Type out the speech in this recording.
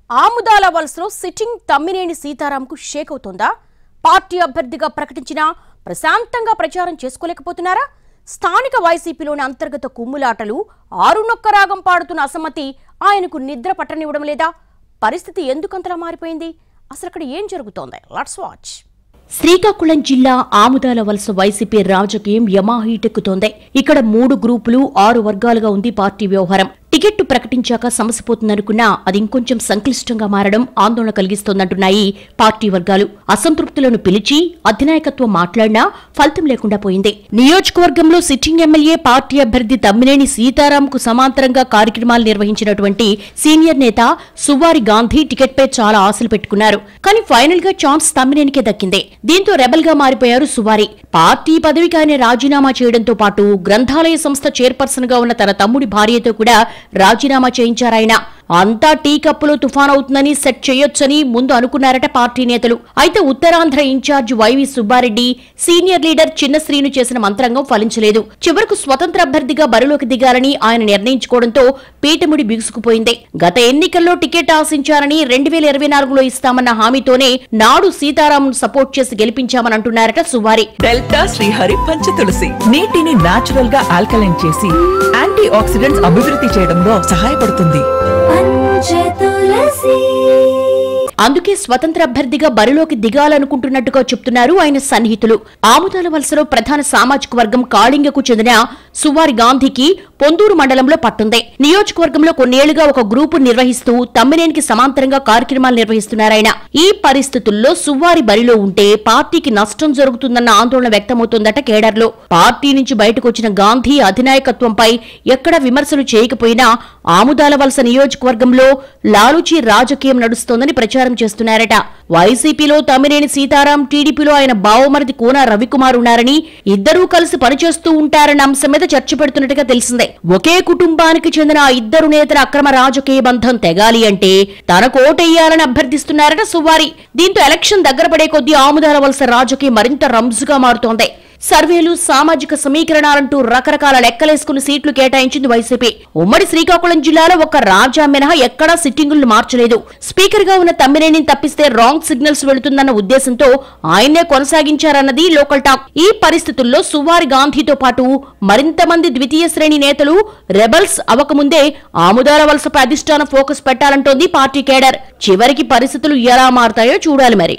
ఆముదాల వలసలో sitting Tammineni సీతారాంకు Sheikh అవుతోందా? Party అభ్యర్థిగా ప్రకటించినా ప్రశాంతంగా ప్రచారం చేసుకోలేకపోతున్నారా? స్థానిక వైసీపీలోని అంతర్గత కుమ్ములాటలు, ఆరునొక్క రాగం పాడుతున్న అసమ్మతి ఆయనకు నిద్ర పట్టనివ్వడం లేదా? పరిస్థితి ఎందుకంతలా మారిపోయింది? అసలు అక్కడ ఏం జరుగుతోంది? Let's watch. శ్రీకాకుళం జిల్లా ఆముదాల వలస వైసీపీ రాజకీయం యమాహీటెక్కుతోంది. ఇక్కడ 3 గ్రూపులు 6 వర్గాలుగా ఉంది పార్టీ వ్యవహారం. టికెట్ ప్రకటించాక సమసిపోతుందనుకున్నా అది ఇంకొంచెం సంక్లిష్టంగా మారడం ఆందోళన కలిగిస్తోందంటున్నాయి పార్టీ వర్గాలు. అసంతృప్తులను పిలిచి అధినాయకత్వం మాట్లాడినా ఫలితం లేకుండా పోయింది. నియోజకవర్గంలో సిట్టింగ్ ఎమ్మెల్యే పార్టీ అభ్యర్థి తమ్మినేని సీతారాంకు సమాంతరంగా కార్యక్రమాలు నిర్వహించినటువంటి సీనియర్ నేత సువారి గాంధీ టికెట్పై చాలా ఆశలు పెట్టుకున్నారు. కానీ ఫైనల్ గా ఛాన్స్ తమ్మినేనికే దక్కింది. దీంతో రెబల్ గా మారిపోయారు సువారి. పార్టీ పదవికి ఆయన రాజీనామా చేయడంతో పాటు గ్రంథాలయ సంస్థ చైర్పర్సన్ గా ఉన్న తన తమ్ముడి భార్యతో కూడా రాజీనామా చేయించారాయన. అంతా టీ కప్పులో తుఫాన్ అవుతుందని సెట్ చేయొచ్చని ముందు అనుకున్నారట పార్టీ నేతలు. అయితే Uttarandhra incharge YV Subba Reddy, senior leader Chinna Srinu చేసిన మంత్రంగం ఫలించలేదు. చివరకు స్వతంత్ర అభ్యర్థిగా బరిలోకి దిగాలని ఆయన నిర్ణయించుకోవడంతో పీఠముడి బిగుసుకుపోయింది. గత ఎన్నికల్లో టికెట్ ఆశించారని 2024లో ఇస్తామన్న హామీతోనే నాడు సీతారాం సపోర్ట్ చేసి గెలిపించామని అంటున్నారట సువారి. డెల్టా శ్రీహరి పంచతులసి నీటిని నాచురల్ గా ఆల్కలైన్ చేసి యాంటీ ఆక్సిడెంట్స్ అభివృద్ధి చేయడంలో సహాయపడుతుంది. అందుకే స్వతంత్ర అభ్యర్థిగా బరిలోకి దిగాలనుకుంటున్నట్టుగా చెప్తున్నారు ఆయన సన్నిహితులు. ఆముదాల వలసలో ప్రధాన సామాజిక వర్గం కాళింగకు చెందిన సువారి గాంధీకి పొందూరు మండలంలో పట్టుంది. నియోజకవర్గంలో కొన్నేళ్లుగా ఒక గ్రూపు నిర్వహిస్తూ తమ్మినేనికి సమాంతరంగా కార్యక్రమాలు నిర్వహిస్తున్నారాయన. ఈ పరిస్థితుల్లో సువారి బరిలో ఉంటే పార్టీకి నష్టం జరుగుతుందన్న ఆందోళన వ్యక్తమవుతోందట కేడర్లో. పార్టీ నుంచి బయటకు వచ్చిన గాంధీ అధినాయకత్వంపై ఎక్కడా విమర్శలు చేయకపోయినా ఆముదాల వలస నియోజకవర్గంలో లాలూచీ రాజకీయం నడుస్తోందని ప్రచారం చేస్తున్నారట. వైసీపీలో తమ్మినేని సీతారాం, టీడీపీలో ఆయన బావమరిది కోన రవికుమార్ ఉన్నారని, ఇద్దరూ కలిసి పనిచేస్తూ ఉంటారన్న అంశం మీద చర్చ పెడుతున్నట్టుగా తెలిసిందే. ఒకే కుటుంబానికి చెందిన ఆ ఇద్దరు నేతల అక్రమ రాజకీయ బంధం తెగాలి అంటే తనకు ఓటెయ్యాలని అభ్యర్థిస్తున్నారట సువారి. దీంతో ఎలక్షన్ దగ్గర పడే కొద్దీ ఆముదాల వలస రాజకీయం మరింత రంజుగా మారుతోంది. సర్వేలు, సామాజిక సమీకరణాలంటూ రకరకాల లెక్కలేసుకుని సీట్లు కేటాయించింది వైసీపీ. ఉమ్మడి శ్రీకాకుళం జిల్లాలో ఒక్క రాజా మినహా ఎక్కడా సిట్టింగులు మార్చలేదు. స్పీకర్ గా ఉన్న తమ్మినేనిని తప్పిస్తే రాంగ్ సిగ్నల్స్ వెళుతుందన్న ఉద్దేశంతో ఆయన్నే కొనసాగించారన్నది లోకల్ టాక్. ఈ పరిస్థితుల్లో సువారి గాంధీతో పాటు మరింత మంది ద్వితీయ శ్రేణి నేతలు రెబల్స్ అవకముందే ఆముదాల వలసపై అధిష్టానం ఫోకస్ పెట్టాలంటోంది పార్టీ కేడర్. చివరికి పరిస్థితులు ఎలా మారతాయో చూడాలి మరి.